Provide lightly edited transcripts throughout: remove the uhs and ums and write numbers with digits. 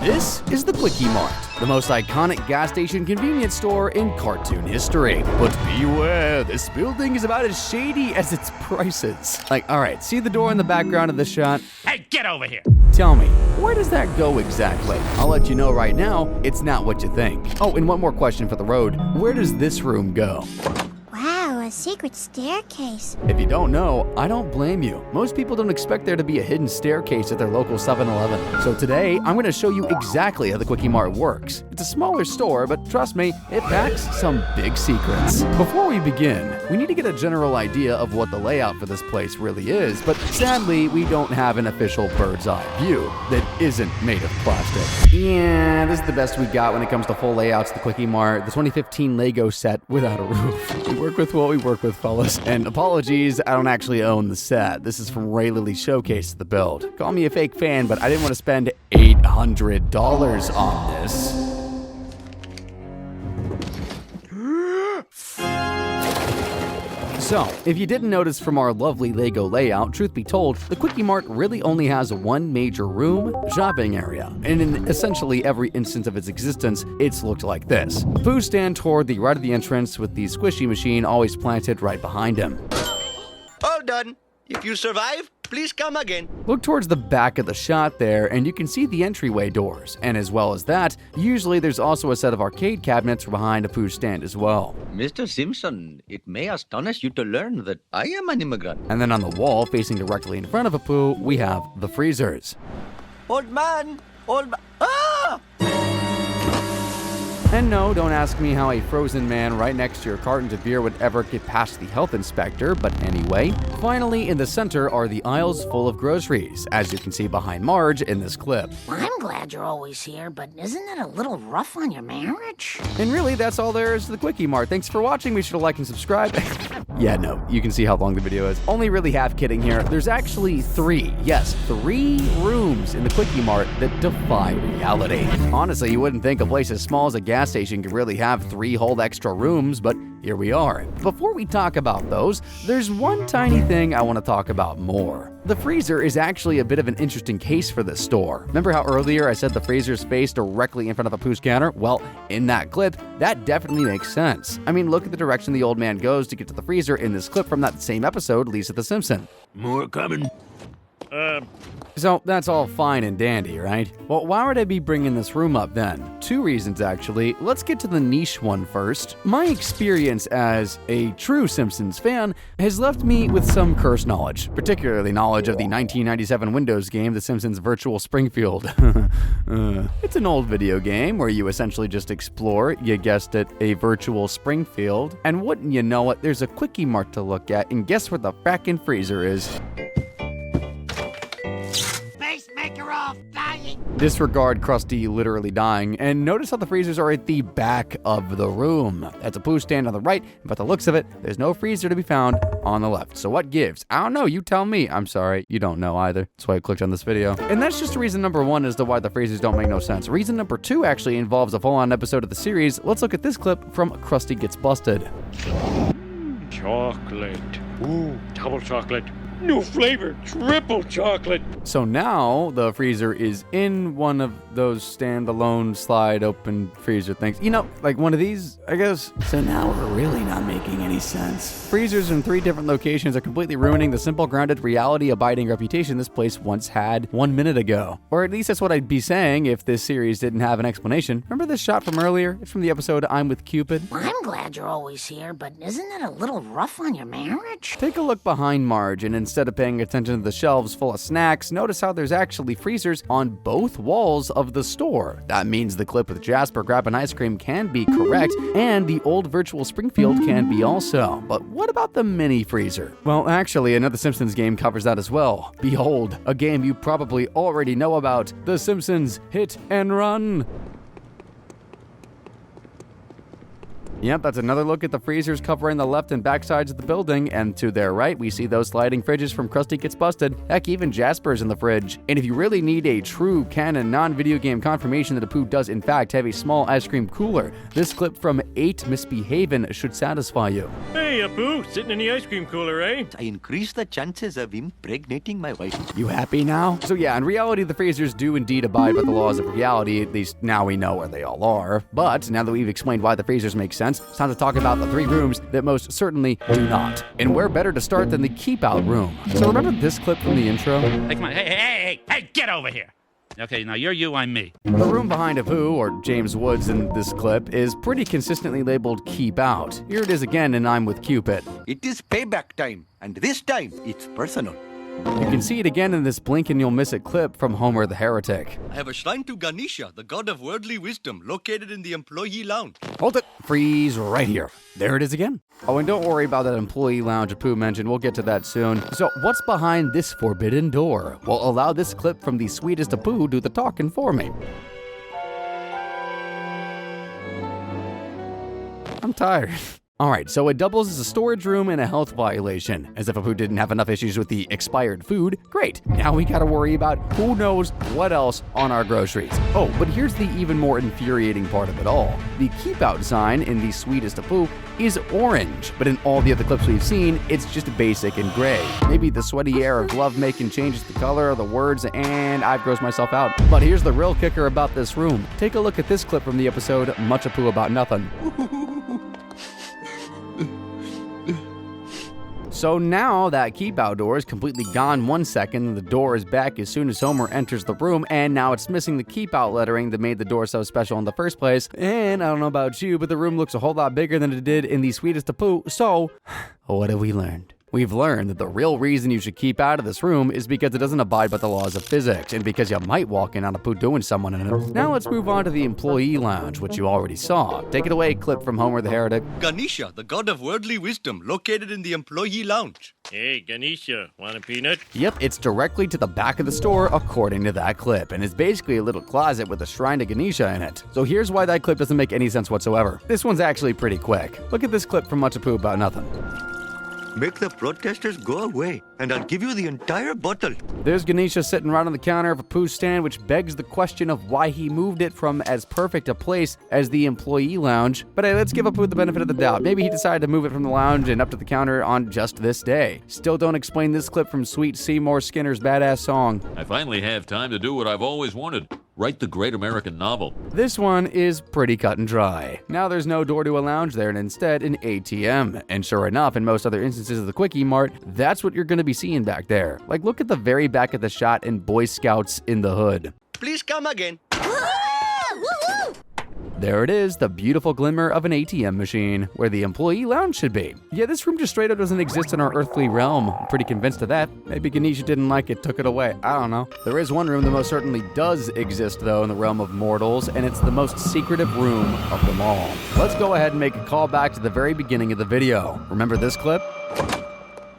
This is the Kwik-E-Mart, the most iconic gas station convenience store in cartoon history. But beware, this building is about as shady as its prices. Like, alright, see the door in the background of this shot? Hey, get over here! Tell me, where does that go exactly? I'll let you know right now, it's not what you think. Oh, and one more question for the road. Where does this room go? Wow, a secret staircase. If you don't know, I don't blame you. Most people don't expect there to be a hidden staircase at their local 7-Eleven. So today, I'm going to show you exactly how the Kwik-E-Mart works. It's a smaller store, but trust me, it packs some big secrets. Before we begin, we need to get a general idea of what the layout for this place really is, but sadly, we don't have an official bird's eye view that isn't made of plastic. Yeah, this is the best we got when it comes to full layouts of the Kwik-E-Mart, the 2015 Lego set without a roof. We work with what we work with, fellas. And apologies, I don't actually own the set. This is from Ray Lilly's showcase of the build. Call me a fake fan, but I didn't want to spend $800 on this. So, if you didn't notice from our lovely Lego layout, truth be told, the Kwik-E-Mart really only has one major room, shopping area. And in essentially every instance of its existence, it's looked like this. A poo stand toward the right of the entrance with the squishy machine always planted right behind him. All done. If you survive, please come again. Look towards the back of the shot there, and you can see the entryway doors. And as well as that, usually there's also a set of arcade cabinets behind a poo stand as well. Mr. Simpson, it may astonish you to learn that I am an immigrant. And then on the wall, facing directly in front of a poo, we have the freezers. Old man! Ah! And no, don't ask me how a frozen man right next to your cartons of beer would ever get past the health inspector, but anyway. Finally, in the center are the aisles full of groceries, as you can see behind Marge in this clip. I'm glad you're always here, but isn't it a little rough on your marriage? And really, that's all there is to the Kwik-E-Mart. Thanks for watching. Be sure to like and subscribe. Yeah, no, you can see how long the video is. Only really half kidding here. There's actually three rooms in the Kwik-E-Mart that defy reality. Honestly, you wouldn't think a place as small as a gas station could really have 3 whole extra rooms, but here we are. Before we talk about those, there's one tiny thing I want to talk about more. The freezer is actually a bit of an interesting case for this store. Remember how earlier I said the freezer's face directly in front of a poo scanner? Well, in that clip, that definitely makes sense. I mean, look at the direction the old man goes to get to the freezer in this clip from that same episode, Lisa the Simpson. More coming. So that's all fine and dandy, right? Well, why would I be bringing this room up then? 2 reasons, actually. Let's get to the niche one first. My experience as a true Simpsons fan has left me with some curse knowledge, particularly knowledge of the 1997 Windows game, The Simpsons Virtual Springfield. It's an old video game where you essentially just explore, you guessed it, a virtual Springfield. And wouldn't you know it, there's a Kwik-E-Mart to look at, and guess where the frackin' freezer is? Pacemaker off, dying! Disregard Krusty literally dying, and notice how the freezers are at the back of the room. That's a poo stand on the right, but the looks of it, there's no freezer to be found on the left. So what gives? I don't know, you tell me. I'm sorry, you don't know either. That's why I clicked on this video. And that's just reason number 1 as to why the freezers don't make no sense. Reason number 2 actually involves a full-on episode of the series. Let's look at this clip from Krusty Gets Busted. Chocolate. Ooh, double chocolate. New flavor, triple chocolate. So now the freezer is in one of those standalone slide open freezer things. You know, like one of these, I guess. So now we're really not making any sense. Freezers in 3 different locations are completely ruining the simple, grounded, reality-abiding reputation this place once had 1 minute ago. Or at least that's what I'd be saying if this series didn't have an explanation. Remember this shot from earlier? It's from the episode I'm with Cupid. I'm glad you're always here, but isn't it a little rough on your marriage? Take a look behind Marge, and instead of paying attention to the shelves full of snacks, notice how there's actually freezers on both walls of the store. That means the clip with Jasper grabbing ice cream can be correct, and the old virtual Springfield can be also. But what about the mini freezer? Well, actually, another Simpsons game covers that as well. Behold, a game you probably already know about, The Simpsons Hit and Run. Yep, that's another look at the freezers covering the left and back sides of the building, and to their right, we see those sliding fridges from Krusty Gets Busted. Heck, even Jasper's in the fridge. And if you really need a true canon non-video game confirmation that Apu does in fact have a small ice cream cooler, this clip from 8 Misbehavin' should satisfy you. Hey, Hey, Apu, sitting in the ice cream cooler, eh? I increase the chances of impregnating my wife. You happy now? So yeah, in reality, the freezers do indeed abide by the laws of reality. At least now we know where they all are. But now that we've explained why the freezers make sense, it's time to talk about the 3 rooms that most certainly do not. And where better to start than the keep-out room? So remember this clip from the intro? Hey, come on. Hey, get over here. Okay, now you're you, I'm me. The room behind Apu, or James Woods in this clip, is pretty consistently labeled Keep Out. Here it is again in I'm with Cupid. It is payback time, and this time it's personal. You can see it again in this blink and you'll miss it clip from Homer the Heretic. I have a shrine to Ganesha, the god of worldly wisdom, located in the employee lounge. Hold it. Freeze right here. There it is again. Oh, and don't worry about that employee lounge Apu mentioned. We'll get to that soon. So what's behind this forbidden door? Well, allow this clip from the sweetest Apu do the talking for me. I'm tired. Alright, so it doubles as a storage room and a health violation. As if Apu didn't have enough issues with the expired food. Great, now we gotta worry about who knows what else on our groceries. Oh, but here's the even more infuriating part of it all. The keep out sign in the sweetest Apu is orange, but in all the other clips we've seen, it's just basic and gray. Maybe the sweaty air of lovemaking changes the color of the words, and I've grossed myself out. But here's the real kicker about this room. Take a look at this clip from the episode Much Apu About Nothing. So now that keep out door is completely gone 1 second, and the door is back as soon as Homer enters the room, and now it's missing the keep out lettering that made the door so special in the first place. And I don't know about you, but the room looks a whole lot bigger than it did in the sweetest Apu. So, what have we learned? We've learned that the real reason you should keep out of this room is because it doesn't abide by the laws of physics, and because you might walk in on Apu doing someone in it. Now let's move on to the employee lounge, which you already saw. Take it away, clip from Homer the Heretic. Ganesha, the god of worldly wisdom, located in the employee lounge. Hey, Ganesha, want a peanut? Yep, it's directly to the back of the store according to that clip, and it's basically a little closet with a shrine to Ganesha in it. So here's why that clip doesn't make any sense whatsoever. This one's actually pretty quick. Look at this clip from Much Apu About Nothing. Make the protesters go away, and I'll give you the entire bottle. There's Ganesha sitting right on the counter of Apu's stand, which begs the question of why he moved it from as perfect a place as the employee lounge. But hey, let's give Apu the benefit of the doubt. Maybe he decided to move it from the lounge and up to the counter on just this day. Still don't explain this clip from Sweet Seymour Skinner's badass song. I finally have time to do what I've always wanted. Write the great American novel. This one is pretty cut and dry. Now there's no door to a lounge there and instead an ATM. And sure enough, in most other instances of the Kwik-E-Mart, that's what you're gonna be seeing back there. Like look at the very back of the shot in Boy Scouts in the Hood. Please come again. There it is, the beautiful glimmer of an ATM machine, where the employee lounge should be. Yeah, this room just straight up doesn't exist in our earthly realm. I'm pretty convinced of that. Maybe Ganesha didn't like it, took it away. I don't know. There is one room that most certainly does exist, though, in the realm of mortals, and it's the most secretive room of them all. Let's go ahead and make a call back to the very beginning of the video. Remember this clip?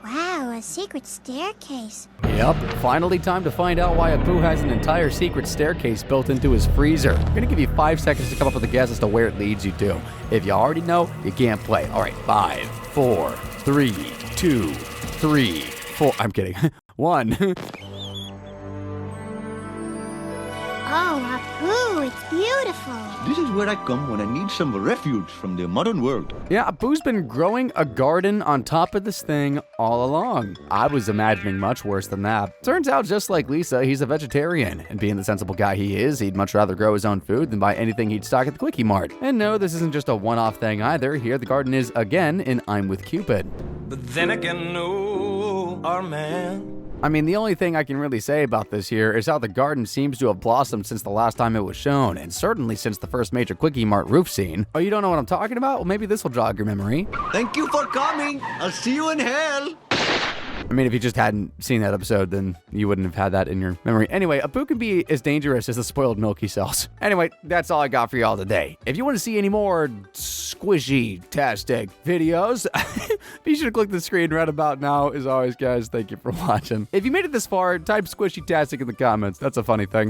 Wow, a secret staircase. Yep, finally time to find out why Apu has an entire secret staircase built into his freezer. I'm gonna give you 5 seconds to come up with a guess as to where it leads you to. If you already know, you can't play. All right, 5, 4, 3, 2, 3, 4. I'm kidding. 1. Oh, Apu, it's beautiful. This is where I come when I need some refuge from the modern world. Yeah, Apu's been growing a garden on top of this thing all along. I was imagining much worse than that. Turns out, just like Lisa, he's a vegetarian. And being the sensible guy he is, he'd much rather grow his own food than buy anything he'd stock at the Kwik-E-Mart. And no, this isn't just a one-off thing either. Here, the garden is again in I'm with Cupid. But then again, no, our man. I mean, the only thing I can really say about this here is how the garden seems to have blossomed since the last time it was shown, and certainly since the first major Kwik-E-Mart roof scene. Oh, you don't know what I'm talking about? Well, maybe this will jog your memory. Thank you for coming. I'll see you in hell. I mean, if you just hadn't seen that episode, then you wouldn't have had that in your memory. Anyway, Apu can be as dangerous as the spoiled milk he sells. Anyway, that's all I got for y'all today. If you want to see any more squishy-tastic videos, be sure to click the screen right about now. As always, guys, thank you for watching. If you made it this far, type squishy-tastic in the comments. That's a funny thing.